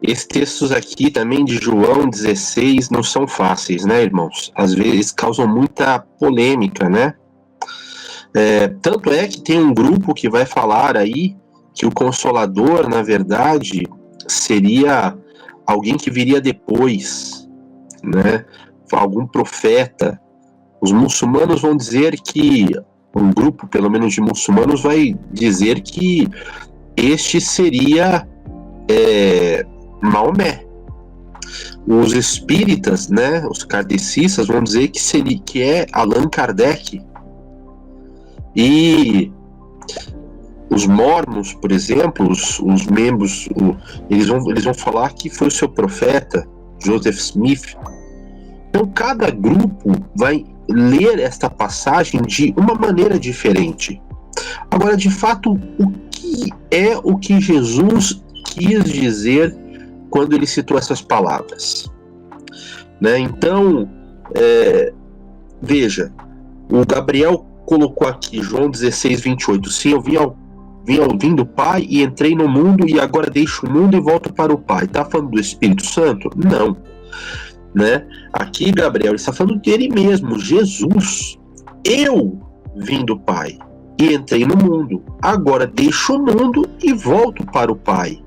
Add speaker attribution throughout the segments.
Speaker 1: Esses textos aqui também de João 16 não são fáceis, né, irmãos? Às vezes causam muita polêmica, né? Tanto é que tem um grupo que vai falar aí que o Consolador, na verdade, seria alguém que viria depois, né? Algum profeta. Os muçulmanos vão dizer que, um grupo, pelo menos de muçulmanos, vai dizer que este seria Maomé. Os espíritas, né, os kardecistas, vão dizer que é Allan Kardec. E os mormons, por exemplo, os membros, eles vão falar que foi o seu profeta, Joseph Smith. Então, cada grupo vai ler esta passagem de uma maneira diferente. Agora, de fato, o que é o que Jesus quis dizer quando ele citou essas palavras? Né? Então, veja, o Gabriel colocou aqui, João 16, 28, sim, eu vim do Pai e entrei no mundo e agora deixo o mundo e volto para o Pai. Está falando do Espírito Santo? Não. Né? Aqui Gabriel está falando dele mesmo, Jesus. Eu vim do Pai e entrei no mundo, agora deixo o mundo e volto para o Pai.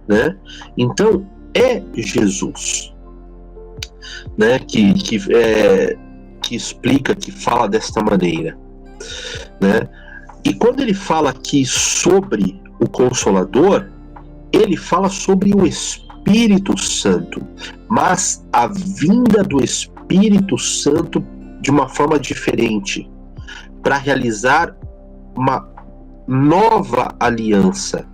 Speaker 1: Né? Então é Jesus, né? que explica, que fala desta maneira, né? E quando ele fala aqui sobre o Consolador, ele fala sobre o Espírito Santo, mas a vinda do Espírito Santo de uma forma diferente, para realizar uma nova aliança,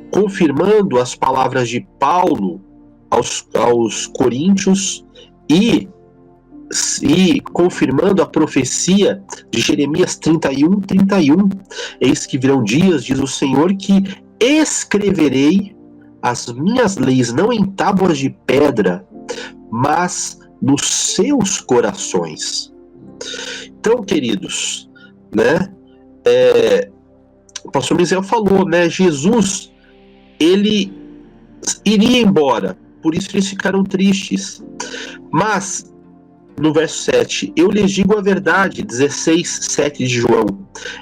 Speaker 1: confirmando as palavras de Paulo aos Coríntios e confirmando a profecia de Jeremias 31:31. Eis que virão dias, diz o Senhor, que escreverei as minhas leis não em tábuas de pedra, mas nos seus corações. Então, queridos, né, o pastor Misael falou, né, Jesus, ele iria embora, por isso eles ficaram tristes. Mas no verso 7, eu lhes digo a verdade, 16:7 de João,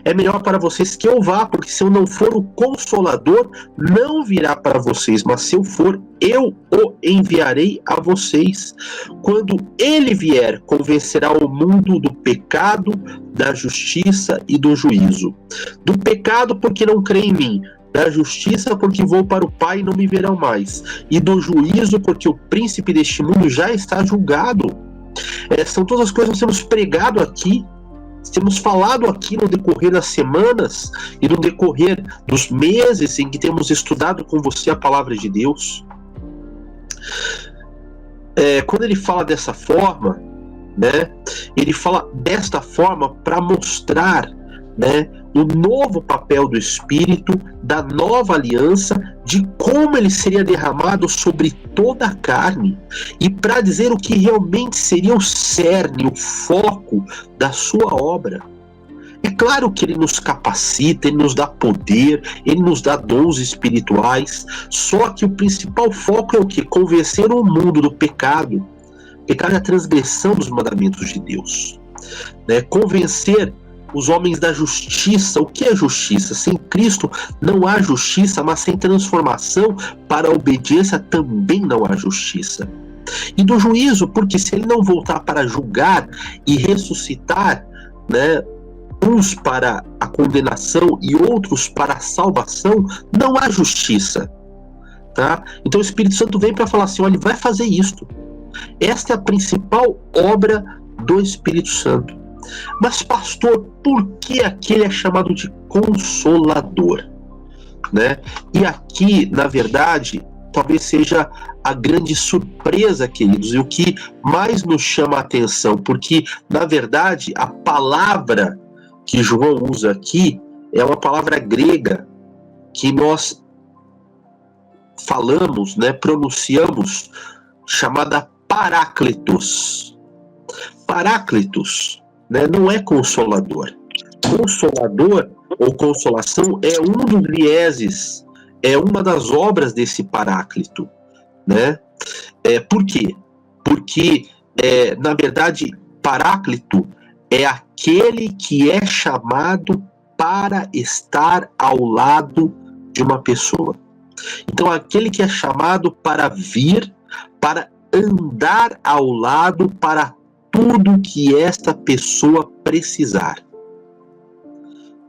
Speaker 1: é melhor para vocês que eu vá, porque se eu não for, o Consolador não virá para vocês, mas se eu for, eu o enviarei a vocês. Quando ele vier, convencerá o mundo do pecado, da justiça e do juízo. Do pecado, porque não crê em mim; da justiça, porque vou para o Pai e não me verão mais; e do juízo, porque o príncipe deste mundo já está julgado. São todas as coisas que nós temos pregado aqui, temos falado aqui no decorrer das semanas e no decorrer dos meses em que temos estudado com você a palavra de Deus. Quando ele fala dessa forma, né, ele fala desta forma para mostrar, né, o novo papel do Espírito, da nova aliança, de como ele seria derramado sobre toda a carne, e para dizer o que realmente seria o cerne, o foco da sua obra. É claro que ele nos capacita, ele nos dá poder, ele nos dá dons espirituais, só que o principal foco é o quê? Convencer o mundo do pecado. Pecado é a transgressão dos mandamentos de Deus, né? Convencer os homens da justiça. O que é justiça? Sem Cristo não há justiça, mas sem transformação para a obediência também não há justiça. E do juízo, porque se ele não voltar para julgar e ressuscitar, né, uns para a condenação e outros para a salvação, não há justiça. Tá? Então o Espírito Santo vem para falar assim, olha, vai fazer isto. Esta é a principal obra do Espírito Santo. Mas, pastor, por que aquele é chamado de Consolador? Né? E aqui, na verdade, talvez seja a grande surpresa, queridos, e o que mais nos chama a atenção, porque, na verdade, a palavra que João usa aqui é uma palavra grega que nós falamos, né, pronunciamos, chamada Paráclitos. Paráclitos, né, não é consolador. Consolador ou consolação é um dos vieses, é uma das obras desse Paráclito, né? Por quê? Porque, na verdade, Paráclito é aquele que é chamado para estar ao lado de uma pessoa. Então, aquele que é chamado para vir, para andar ao lado para tudo que esta pessoa precisar.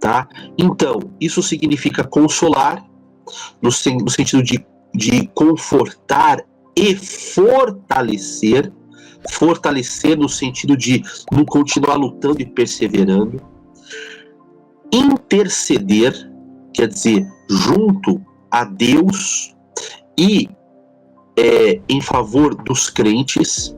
Speaker 1: Tá? Então, isso significa consolar, no sentido de confortar e fortalecer. Fortalecer no sentido de não continuar lutando e perseverando. Interceder, quer dizer, junto a Deus e em favor dos crentes.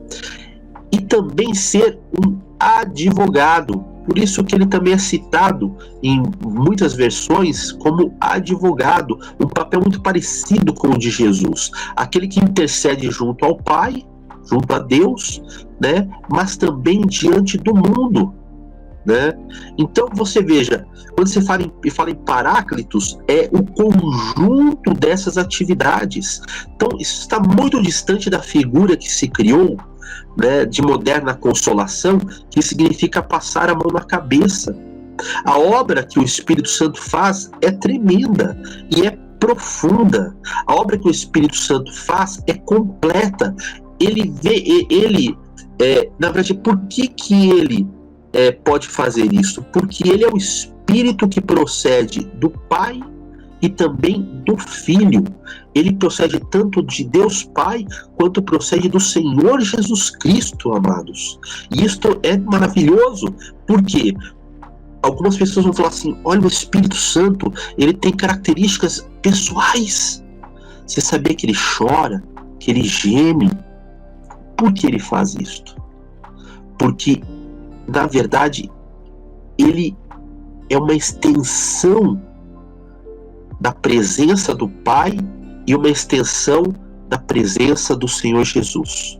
Speaker 1: E também ser um advogado. Por isso que ele também é citado em muitas versões como advogado, um papel muito parecido com o de Jesus, aquele que intercede junto ao Pai, junto a Deus, né? Mas também diante do mundo, né? Então você veja, quando você fala em Paráclitos, é o conjunto dessas atividades. Então isso está muito distante da figura que se criou, né, de moderna consolação, que significa passar a mão na cabeça. A obra que o Espírito Santo faz é tremenda e é profunda. A obra que o Espírito Santo faz é completa. Na verdade, por que ele pode fazer isso? Porque ele é o Espírito que procede do Pai e também do Filho. Ele procede tanto de Deus Pai, quanto procede do Senhor Jesus Cristo, amados. E isto é maravilhoso, porque algumas pessoas vão falar assim, olha, o Espírito Santo, ele tem características pessoais. Você sabia que ele chora, que ele geme? Por que ele faz isto? Porque, na verdade, ele é uma extensão da presença do Pai e uma extensão da presença do Senhor Jesus.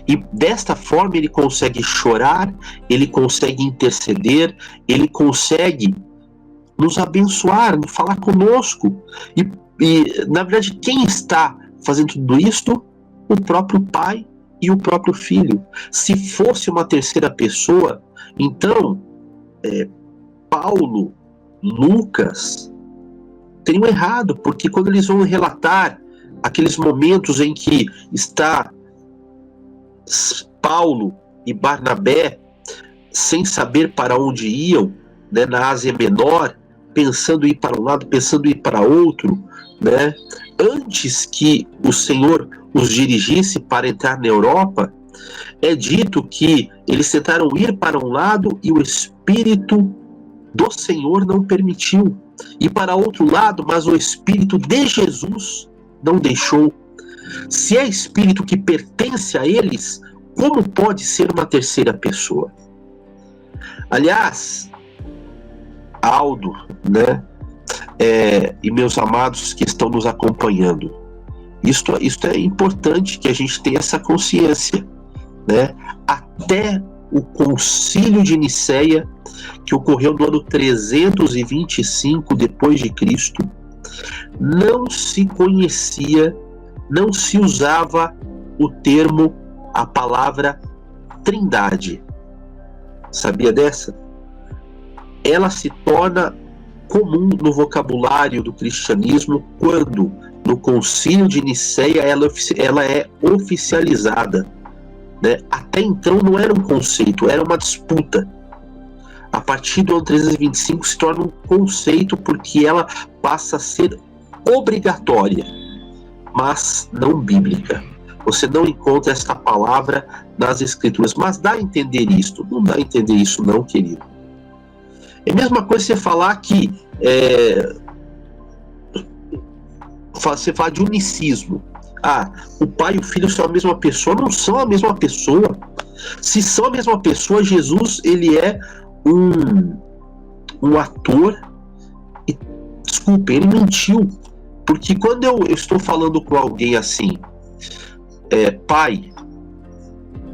Speaker 1: E desta forma ele consegue chorar, ele consegue interceder, ele consegue nos abençoar, falar conosco. E na verdade, quem está fazendo tudo isto? O próprio Pai e o próprio Filho. Se fosse uma terceira pessoa, então Paulo, Lucas teriam errado, porque quando eles vão relatar aqueles momentos em que está Paulo e Barnabé sem saber para onde iam, né, na Ásia Menor, pensando em ir para um lado, pensando em ir para outro, né, antes que o Senhor os dirigisse para entrar na Europa, é dito que eles tentaram ir para um lado e o Espírito do Senhor não permitiu. E para outro lado, mas o Espírito de Jesus não deixou. Se é Espírito que pertence a eles, como pode ser uma terceira pessoa? Aliás, Aldo, né, e meus amados que estão nos acompanhando, isto é importante que a gente tenha essa consciência, né? Até o Concílio de Nicéia, que ocorreu no ano 325 depois de Cristo, não se conhecia, não se usava o termo, a palavra Trindade. Sabia dessa? Ela se torna comum no vocabulário do cristianismo quando, no Concílio de Nicéia, ela é oficializada, né? Até então não era um conceito, era uma disputa. A partir do ano 325 se torna um conceito porque ela passa a ser obrigatória, mas não bíblica. Você não encontra esta palavra nas Escrituras, mas dá a entender isto. Não dá a entender isso não, querido. É a mesma coisa você falar que você fala de unicismo. O Pai e o Filho são a mesma pessoa. Não são a mesma pessoa. Se são a mesma pessoa, Jesus, ele é um ator. E, desculpe, ele mentiu. Porque quando eu estou falando com alguém assim, Pai,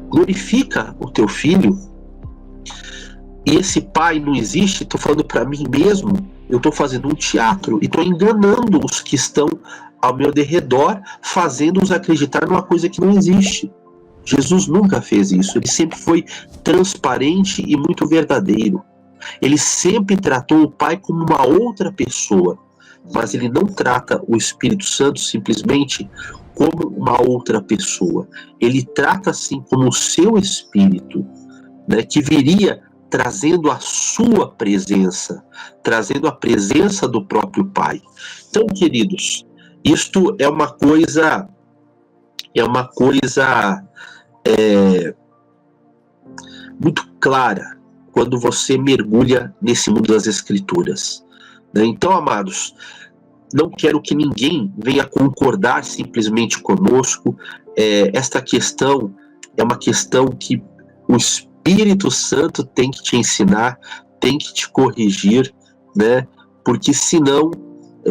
Speaker 1: glorifica o teu Filho, e esse pai não existe, estou falando para mim mesmo, eu estou fazendo um teatro e estou enganando os que estão ao meu derredor, fazendo-os acreditar numa coisa que não existe. Jesus nunca fez isso, ele sempre foi transparente e muito verdadeiro. Ele sempre tratou o Pai como uma outra pessoa, mas ele não trata o Espírito Santo simplesmente como uma outra pessoa. Ele trata assim como o seu Espírito, né, que viria trazendo a sua presença, trazendo a presença do próprio Pai. Então, queridos, isto é uma coisa muito clara quando você mergulha nesse mundo das Escrituras. Então, amados, não quero que ninguém venha concordar simplesmente conosco. Esta questão é uma questão que o Espírito Santo tem que te ensinar, tem que te corrigir, né? Porque senão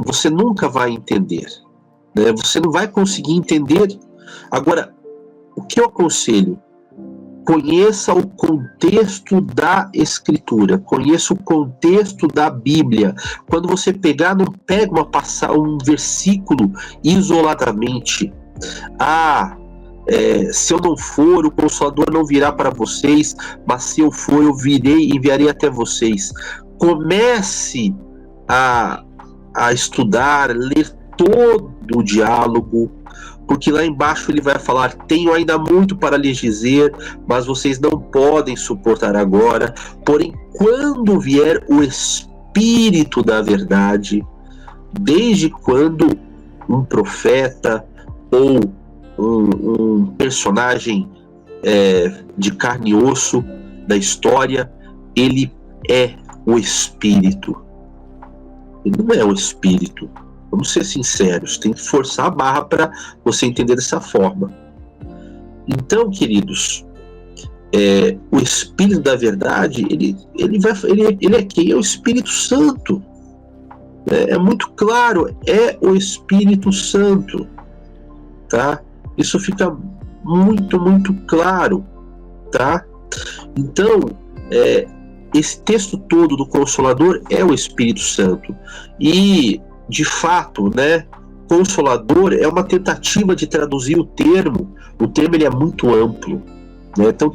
Speaker 1: você nunca vai entender, né? Você não vai conseguir entender. Agora, o que eu aconselho? Conheça o contexto da Escritura, conheça o contexto da Bíblia. Quando você pegar, não pega um versículo isoladamente. Se eu não for, o Consolador não virá para vocês, mas se eu for, eu virei e enviarei até vocês. Comece a estudar, ler todo o diálogo, porque lá embaixo ele vai falar: tenho ainda muito para lhes dizer, mas vocês não podem suportar agora. Porém, quando vier o Espírito da verdade, desde quando um profeta ou um personagem de carne e osso da história, ele é o Espírito. Ele não é o Espírito. Vamos ser sinceros, tem que forçar a barra para você entender dessa forma. Então, queridos, o Espírito da verdade, ele é quem? É o Espírito Santo. É muito claro, é o Espírito Santo, tá? Isso fica muito, muito claro, tá? Então, esse texto todo do Consolador é o Espírito Santo. E de fato, né, Consolador é uma tentativa de traduzir o termo. O termo ele é muito amplo, né? Então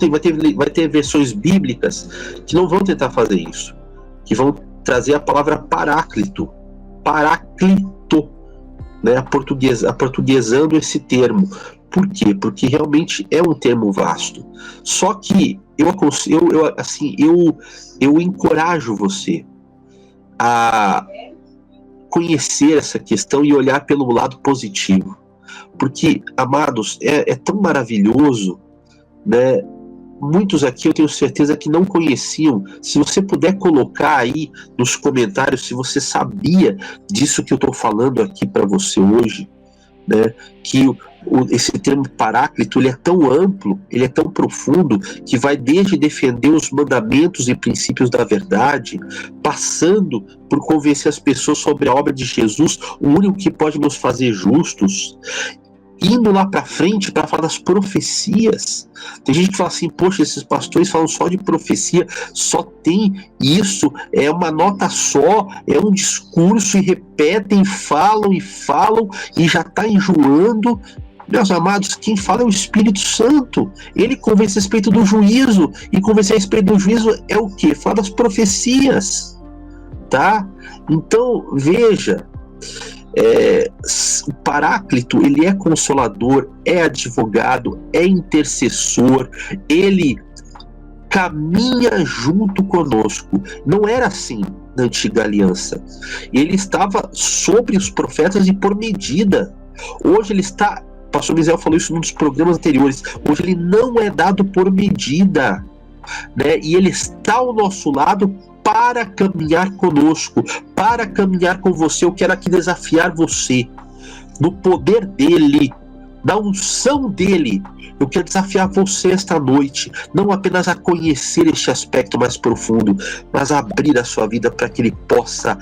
Speaker 1: vai ter versões bíblicas que não vão tentar fazer isso, que vão trazer a palavra paráclito, né, aportuguesando esse termo. Por quê? Porque realmente é um termo vasto. Só que eu encorajo você a conhecer essa questão e olhar pelo lado positivo, porque, amados, é tão maravilhoso, né? Muitos aqui eu tenho certeza que não conheciam. Se você puder colocar aí nos comentários se você sabia disso que eu estou falando aqui para você hoje, né? Que esse termo paráclito, ele é tão amplo, ele é tão profundo, que vai desde defender os mandamentos e princípios da verdade, passando por convencer as pessoas sobre a obra de Jesus, o único que pode nos fazer justos, indo lá para frente para falar das profecias. Tem gente que fala assim: poxa, esses pastores falam só de profecia, só tem isso, é uma nota só, é um discurso, e repetem, falam e já está enjoando. Meus amados, quem fala é o Espírito Santo. Ele convence a respeito do juízo, e convencer a respeito do juízo é o quê? Fala das profecias, tá? Então, veja, o Paráclito, ele é consolador, é advogado, é intercessor, ele caminha junto conosco. Não era assim na antiga aliança. Ele estava sobre os profetas e por medida. Hoje ele está, o pastor Misael falou isso num dos programas anteriores, hoje ele não é dado por medida, né? E ele está ao nosso lado para caminhar conosco, para caminhar com você. Eu quero aqui desafiar você, no poder dele, na unção dele. Eu quero desafiar você esta noite, não apenas a conhecer este aspecto mais profundo, mas a abrir a sua vida para que ele possa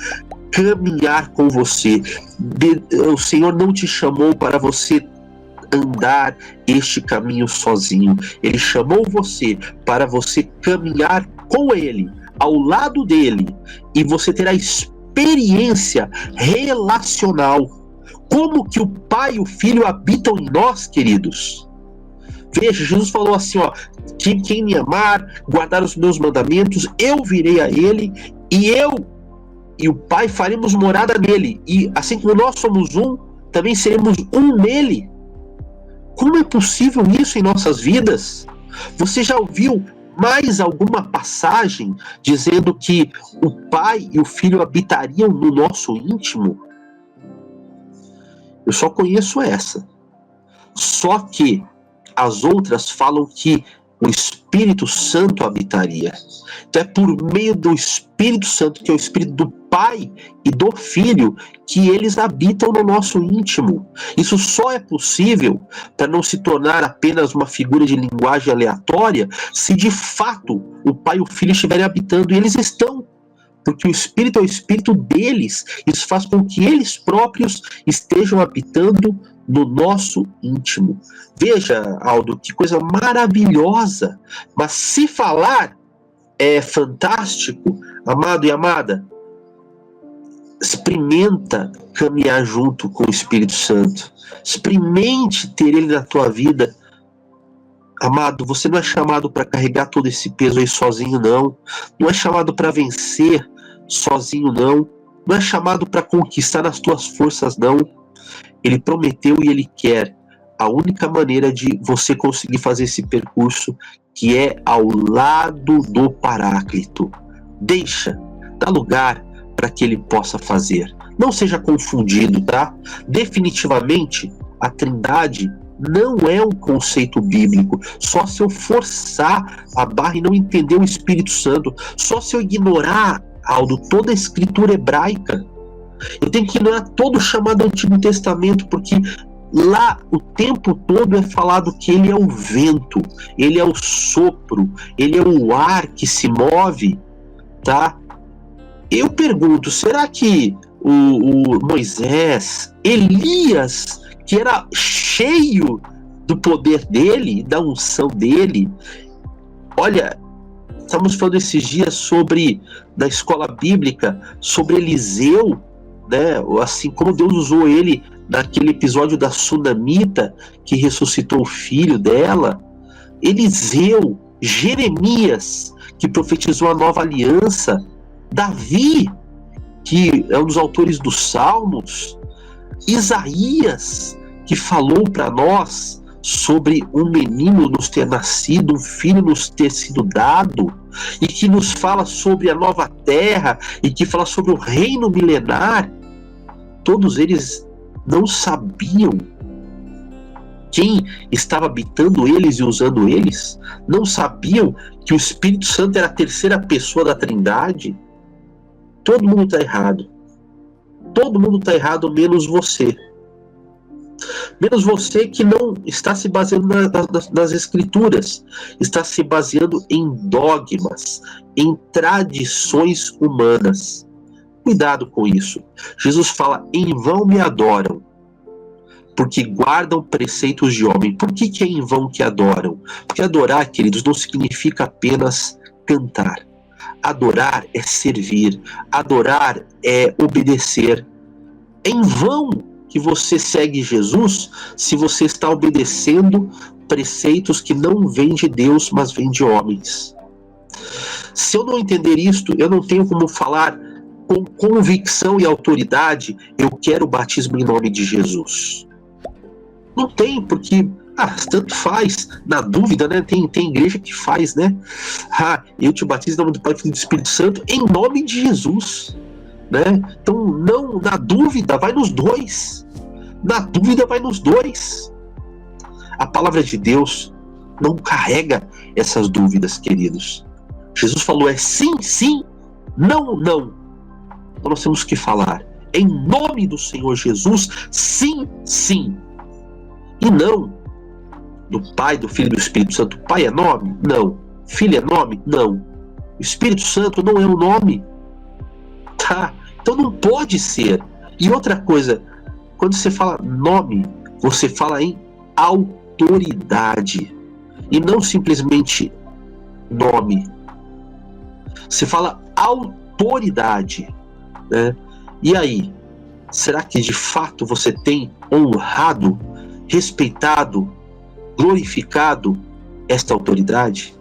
Speaker 1: caminhar com você. O Senhor não te chamou para você andar este caminho sozinho. Ele chamou você para você caminhar com ele, ao lado dele e você terá experiência relacional. Como que o Pai e o Filho habitam em nós, queridos? Veja, Jesus falou assim, ó, quem me amar, guardar os meus mandamentos, eu virei a ele, e eu e o Pai faremos morada nele. E assim como nós somos um, também seremos um nele. Como é possível isso em nossas vidas? Você já ouviu mais alguma passagem dizendo que o Pai e o Filho habitariam no nosso íntimo? Eu só conheço essa. Só que as outras falam que o Espírito Santo habitaria. Então é por meio do Espírito Santo, que é o Espírito do Pai e do Filho, que eles habitam no nosso íntimo. Isso só é possível para não se tornar apenas uma figura de linguagem aleatória, se de fato o Pai e o Filho estiverem habitando, e eles estão. Porque o Espírito é o Espírito deles. Isso faz com que eles próprios estejam habitando no nosso íntimo. Veja, Aldo, que coisa maravilhosa. Mas se falar é fantástico, amado e amada, experimenta caminhar junto com o Espírito Santo. Experimente ter ele na tua vida. Amado, você não é chamado para carregar todo esse peso aí sozinho, não. Não é chamado para vencer sozinho, não. Não é chamado para conquistar nas tuas forças, não. Ele prometeu e ele quer. A única maneira de você conseguir fazer esse percurso, que é ao lado do Paráclito. Dá lugar para que ele possa fazer. Não seja confundido, tá? Definitivamente, a Trindade não é um conceito bíblico. Só se eu forçar a barra e não entender o Espírito Santo, só se eu ignorar, Aldo, toda a escritura hebraica. Eu tenho que ignorar todo o chamado Antigo Testamento, porque lá o tempo todo é falado que ele é o vento, ele é o sopro, ele é o ar que se move, tá? Eu pergunto, será que o Moisés, Elias, que era cheio do poder dele, da unção dele, olha, estamos falando esses dias sobre, da escola bíblica, sobre Eliseu, né? Assim como Deus usou ele naquele episódio da Sunamita, que ressuscitou o filho dela, Eliseu, Jeremias, que profetizou a nova aliança, Davi, que é um dos autores dos Salmos, Isaías, que falou para nós sobre um menino nos ter nascido, um filho nos ter sido dado, e que nos fala sobre a nova terra, e que fala sobre o reino milenar. Todos eles não sabiam quem estava habitando eles e usando eles, não sabiam que o Espírito Santo era a terceira pessoa da Trindade. Todo mundo está errado. Todo mundo está errado, menos você. Menos você, que não está se baseando nas escrituras, está se baseando em dogmas, em tradições humanas. Cuidado com isso. Jesus fala, em vão me adoram, porque guardam preceitos de homem. Por que é em vão que adoram? Porque adorar, queridos, não significa apenas cantar. Adorar é servir, adorar é obedecer. É em vão que você segue Jesus se você está obedecendo preceitos que não vêm de Deus, mas vêm de homens. Se eu não entender isto, eu não tenho como falar com convicção e autoridade, eu quero o batismo em nome de Jesus. Não tem, porque tanto faz, na dúvida, né? Tem igreja que faz, né? Eu te batizo em nome do Pai, Filho e do Espírito Santo, em nome de Jesus, né? Então, não, na dúvida, vai nos dois. Na dúvida, vai nos dois. A palavra de Deus não carrega essas dúvidas, queridos. Jesus falou, é sim, sim, não, não. Então nós temos que falar, em nome do Senhor Jesus, sim, sim. E não do Pai, do Filho e do Espírito Santo. Pai é nome? Não. Filho é nome? Não. O Espírito Santo não é o nome. Tá? Então não pode ser. E outra coisa, quando você fala nome, você fala em autoridade. E não simplesmente nome. se fala autoridade, né? E aí, será que de fato você tem honrado, respeitado, glorificado esta autoridade?